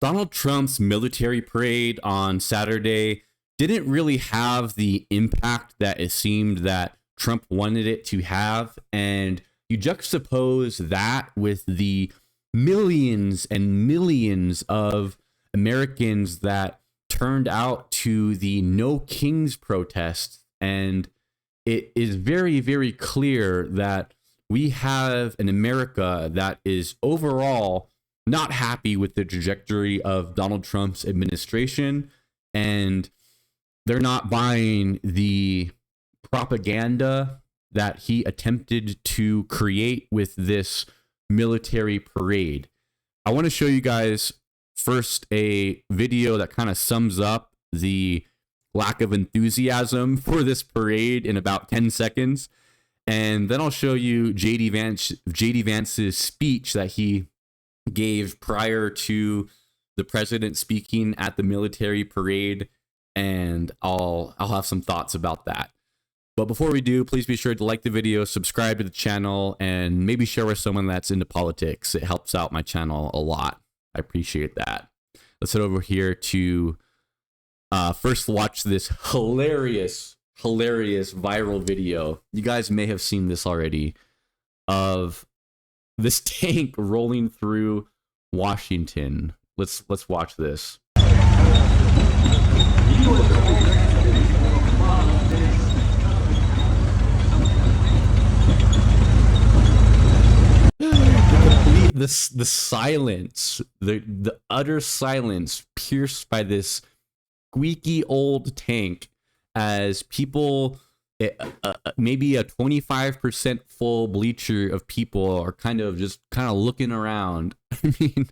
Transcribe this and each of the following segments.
Donald Trump's military parade on Saturday didn't really have the impact that it seemed that Trump wanted it to have. And you juxtapose that with the millions and millions of Americans that turned out to the No Kings protests. And it is very, very clear that we have an America that is overall not happy with the trajectory of Donald Trump's administration, and they're not buying the propaganda that he attempted to create with this military parade. I want to show you guys first a video that kind of sums up the lack of enthusiasm for this parade in about 10 seconds. And then I'll show you JD Vance's speech that he gave prior to the president speaking at the military parade, and I'll have some thoughts about that. But before we do, please be sure to like the video, subscribe to the channel, and maybe share with someone that's into politics. It helps out my channel a lot. I appreciate that. Let's head over here to first watch this hilarious viral video. You guys may have seen this already, of this tank rolling through Washington. Let's watch this. The silence, the utter silence pierced by this squeaky old tank as people, maybe a 25% full bleacher of people are kind of looking around. I mean,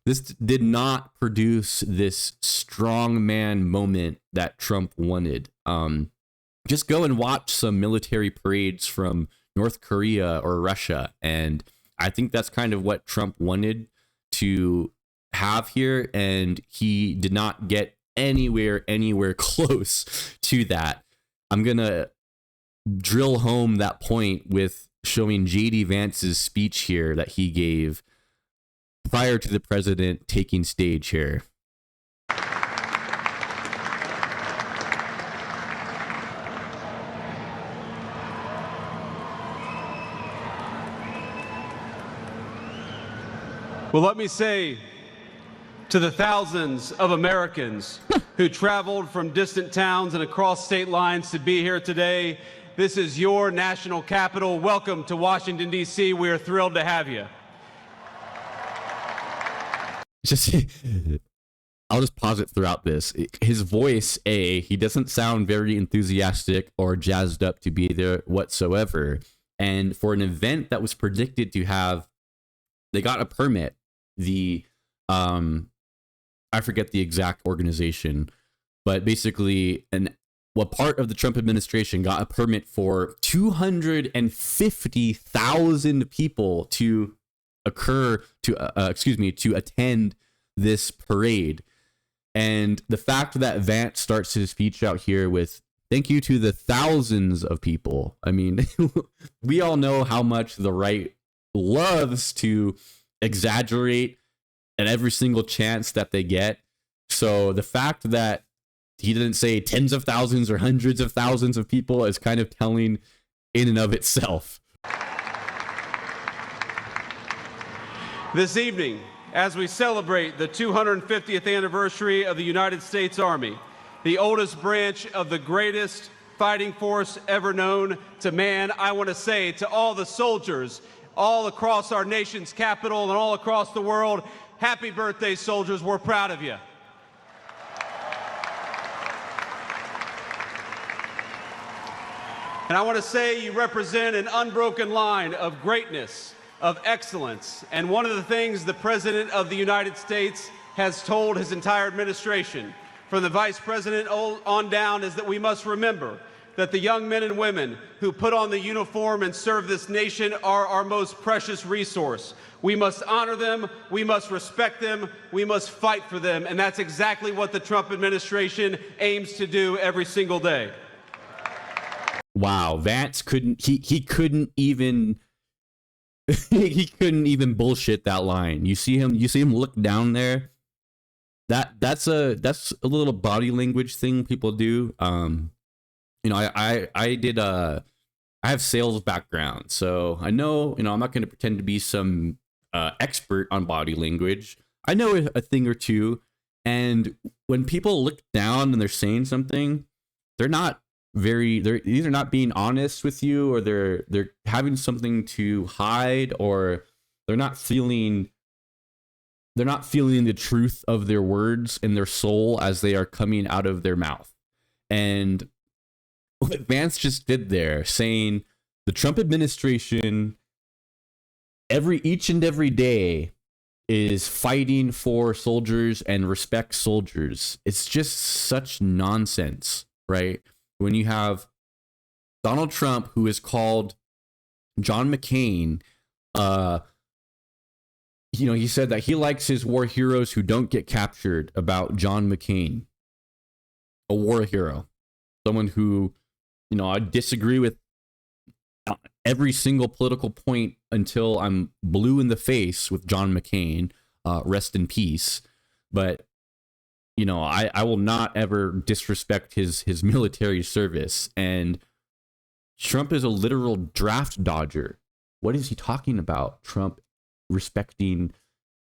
this did not produce this strongman moment that Trump wanted. Just go and watch some military parades from North Korea or Russia, and I think that's kind of what Trump wanted to have here, and he did not get anywhere close to that. I'm gonna drill home that point with showing JD Vance's speech here that he gave prior to the president taking stage here. Well, let me say to the thousands of Americans who traveled from distant towns and across state lines to be here today, this is your national capital. Welcome to Washington, D.C. We are thrilled to have you. I'll just pause it throughout this. His voice, he doesn't sound very enthusiastic or jazzed up to be there whatsoever. And for an event that was predicted to have, they got a permit. I forget the exact organization, but basically what part of the Trump administration got a permit for 250,000 people to attend this parade. And the fact that Vance starts his speech out here with thank you to the thousands of people. I mean, we all know how much the right loves to exaggerate at every single chance that they get. So the fact that he didn't say tens of thousands or hundreds of thousands of people is kind of telling in and of itself. This evening, as we celebrate the 250th anniversary of the United States Army, the oldest branch of the greatest fighting force ever known to man, I want to say to all the soldiers all across our nation's capital and all across the world, happy birthday, soldiers. We're proud of you. And I want to say you represent an unbroken line of greatness, of excellence. And one of the things the President of the United States has told his entire administration, from the Vice President on down, is that we must remember that the young men and women who put on the uniform and serve this nation are our most precious resource. We must honor them, we must respect them, we must fight for them, and that's exactly what the Trump administration aims to do every single day. Wow, Vance couldn't even he couldn't even bullshit that line. You see him look down there that's a little body language thing people do. I have sales background, so I know, I'm not going to pretend to be some expert on body language. I know a thing or two, and when people look down and they're saying something, they're either not being honest with you, or they're having something to hide, or they're not feeling the truth of their words in their soul as they are coming out of their mouth. And what Vance just did there, saying the Trump administration each and every day is fighting for soldiers and respects soldiers. It's just such nonsense, right? When you have Donald Trump, who is called John McCain, he said that he likes his war heroes who don't get captured, about John McCain, a war hero, someone who, I disagree with every single political point until I'm blue in the face with John McCain, rest in peace. But, I will not ever disrespect his military service. And Trump is a literal draft dodger. What is he talking about? Trump respecting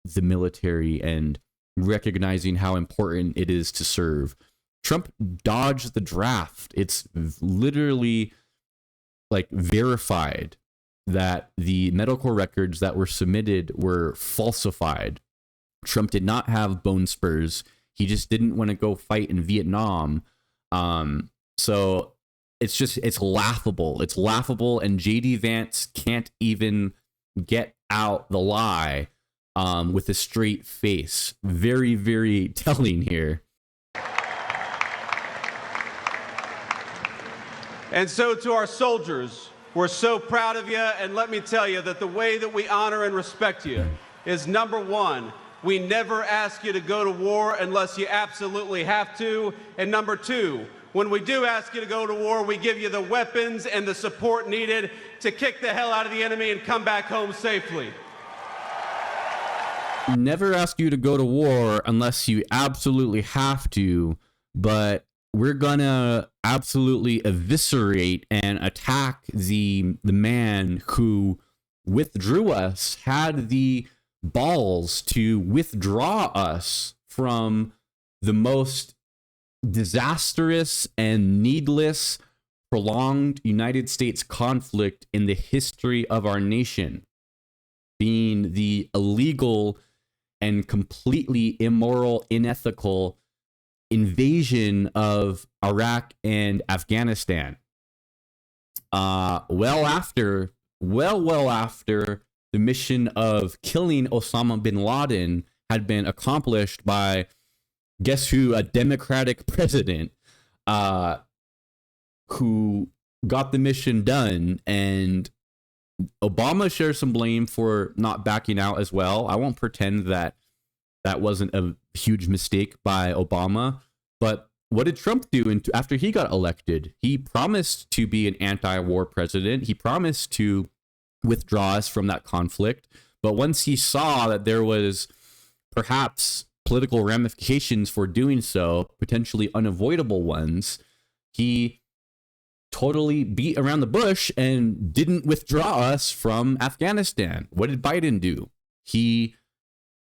the military and recognizing how important it is to serve. Trump dodged the draft. It's literally like verified that the medical records that were submitted were falsified. Trump did not have bone spurs. He just didn't want to go fight in Vietnam. So it's laughable. It's laughable. And JD Vance can't even get out the lie with a straight face. Very, very telling here. And so to our soldiers, we're so proud of you, and let me tell you that the way that we honor and respect you is, number one, we never ask you to go to war unless you absolutely have to, and number two, when we do ask you to go to war, we give you the weapons and the support needed to kick the hell out of the enemy and come back home safely. Never ask you to go to war unless you absolutely have to, but we're gonna absolutely eviscerate and attack the man who withdrew us, had the balls to withdraw us from the most disastrous and needless prolonged United States conflict in the history of our nation, being the illegal and completely immoral, unethical invasion of Iraq and Afghanistan. Well after the mission of killing Osama bin Laden had been accomplished by, guess who, a Democratic president who got the mission done. And Obama shares some blame for not backing out as well. I won't pretend that wasn't a huge mistake by Obama. But what did Trump do after he got elected? He promised to be an anti-war president. He promised to withdraw us from that conflict. But once he saw that there was perhaps political ramifications for doing so, potentially unavoidable ones, he totally beat around the bush and didn't withdraw us from Afghanistan. What did Biden do? He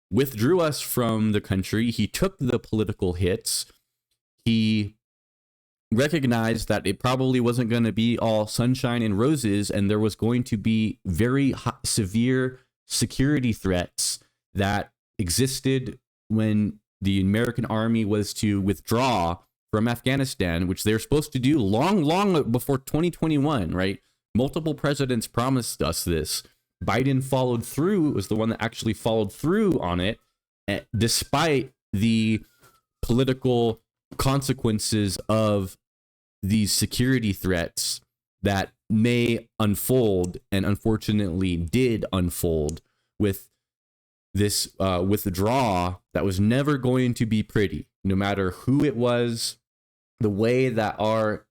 withdrew us from the country. He took the political hits. He recognized that it probably wasn't going to be all sunshine and roses, and there was going to be very severe security threats that existed when the American army was to withdraw from Afghanistan, which they're supposed to do long before 2021, right? Multiple presidents promised us this. Biden followed through, was the one that actually followed through on it, despite the political consequences of these security threats that may unfold, and unfortunately did unfold, with this withdrawal that was never going to be pretty, no matter who it was. The way that our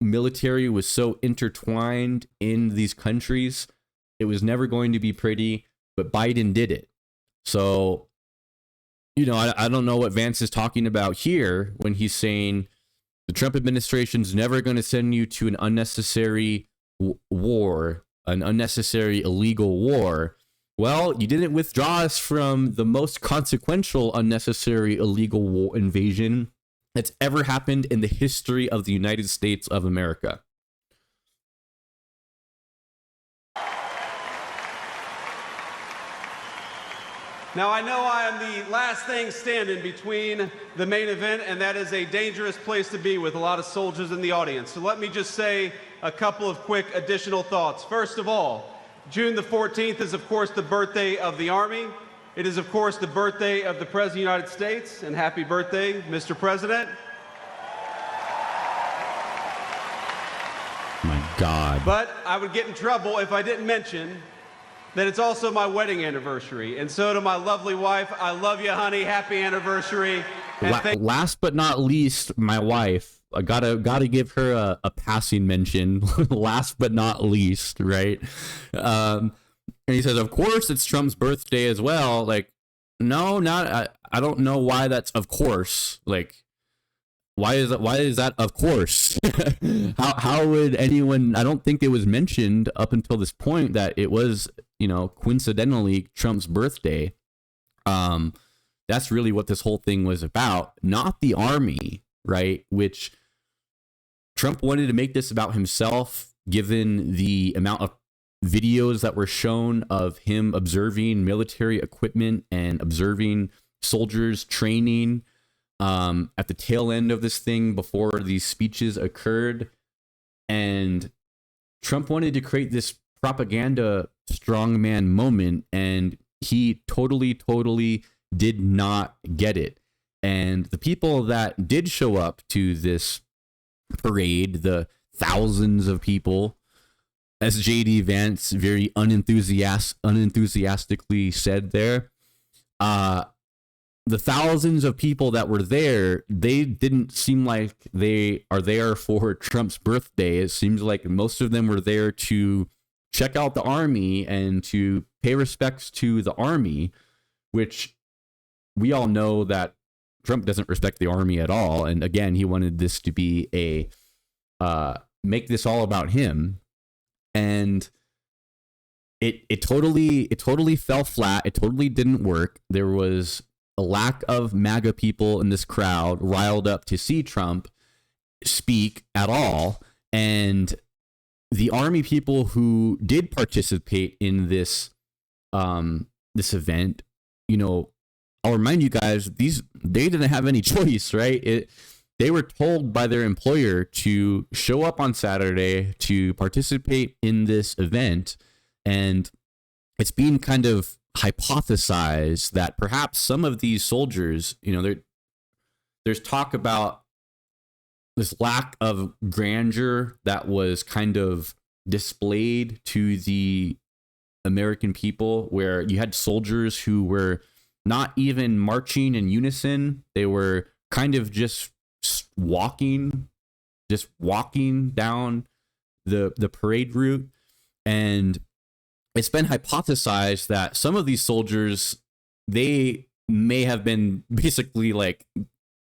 military was so intertwined in these countries, it was never going to be pretty, but Biden did it. So I don't know what Vance is talking about here when he's saying the Trump administration's never going to send you to an unnecessary war, an unnecessary illegal war. Well, you didn't withdraw us from the most consequential unnecessary illegal war invasion that's ever happened in the history of the United States of America. Now, I know I am the last thing standing between the main event, and that is a dangerous place to be with a lot of soldiers in the audience. So let me just say a couple of quick additional thoughts. First of all, June the 14th is, of course, the birthday of the Army. It is, of course, the birthday of the President of the United States, and happy birthday, Mr. President. My God. But I would get in trouble if I didn't mention that it's also my wedding anniversary. And so to my lovely wife, I love you, honey. Happy anniversary. Last but not least, my wife. I gotta give her a passing mention. Last but not least, right? And he says, of course, it's Trump's birthday as well. Like, no, not. I don't know why that's of course. Like, why is that of course? How would anyone? I don't think it was mentioned up until this point that it was, coincidentally Trump's birthday. That's really what this whole thing was about, not the Army, right? Which Trump wanted to make this about himself, given the amount of videos that were shown of him observing military equipment and observing soldiers training at the tail end of this thing before these speeches occurred. And Trump wanted to create this propaganda strongman moment, and he totally did not get it. And the people that did show up to this parade, the thousands of people, as JD Vance very unenthusiastically said there, the thousands of people that were there, they didn't seem like they are there for Trump's birthday. It seems like most of them were there to check out the Army and to pay respects to the Army, which we all know that Trump doesn't respect the Army at all. And again, he wanted this to be make this all about him. And it totally fell flat. It totally didn't work. There was a lack of MAGA people in this crowd riled up to see Trump speak at all. And the Army people who did participate in this this event, I'll remind you guys, they didn't have any choice, right? They were told by their employer to show up on Saturday to participate in this event. And it's being kind of hypothesized that perhaps some of these soldiers, there's talk about this lack of grandeur that was kind of displayed to the American people, where you had soldiers who were not even marching in unison. They were kind of just walking down the parade route. And it's been hypothesized that some of these soldiers, they may have been basically like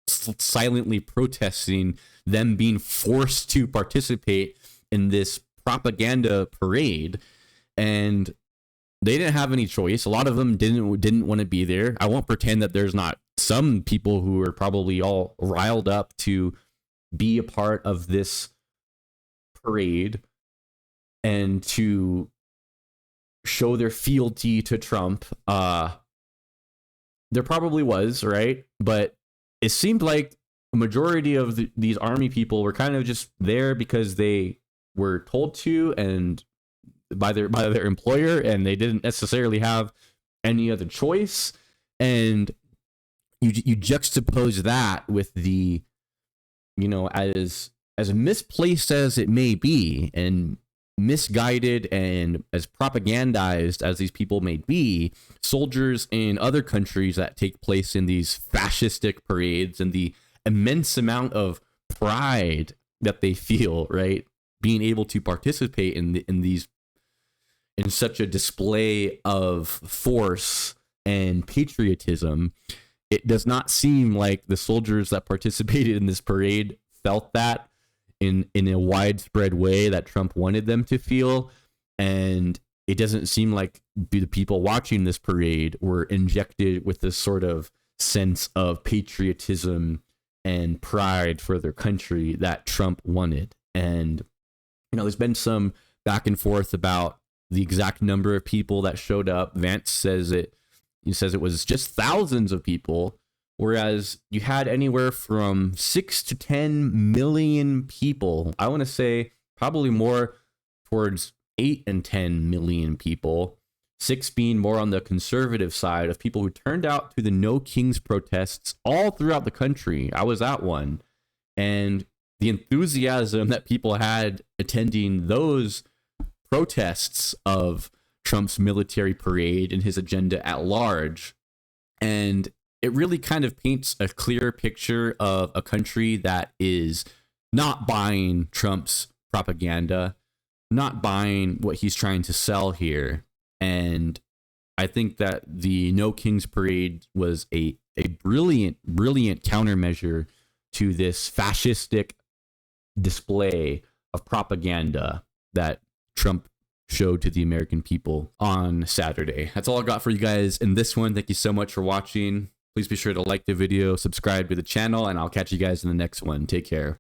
silently protesting them being forced to participate in this propaganda parade, and they didn't have any choice. A lot of them didn't want to be there. I won't pretend that there's not some people who are probably all riled up to be a part of this parade and to show their fealty to Trump. There probably was, right? But it seemed like a majority of these Army people were kind of just there because they were told to, and by their employer, and they didn't necessarily have any other choice. And you juxtapose that with the, as misplaced as it may be, and misguided and as propagandized as these people may be, soldiers in other countries that take place in these fascistic parades, and the immense amount of pride that they feel, right, being able to participate in such a display of force and patriotism, it does not seem like the soldiers that participated in this parade felt that in a widespread way that Trump wanted them to feel. And it doesn't seem like the people watching this parade were injected with this sort of sense of patriotism and pride for their country that Trump wanted. And, there's been some back and forth about the exact number of people that showed up. Vance says it was just thousands of people, whereas you had anywhere from 6 to 10 million people. I want to say probably more towards 8 and 10 million people, 6 being more on the conservative side of people who turned out to the No Kings protests all throughout the country. I was at one, and the enthusiasm that people had attending those protests of Trump's military parade and his agenda at large. And it really kind of paints a clear picture of a country that is not buying Trump's propaganda, not buying what he's trying to sell here. And I think that the No Kings parade was a brilliant countermeasure to this fascistic display of propaganda that Trump showed to the American people on Saturday. That's all I got for you guys in this one. Thank you so much for watching. Please be sure to like the video, subscribe to the channel, and I'll catch you guys in the next one. Take care.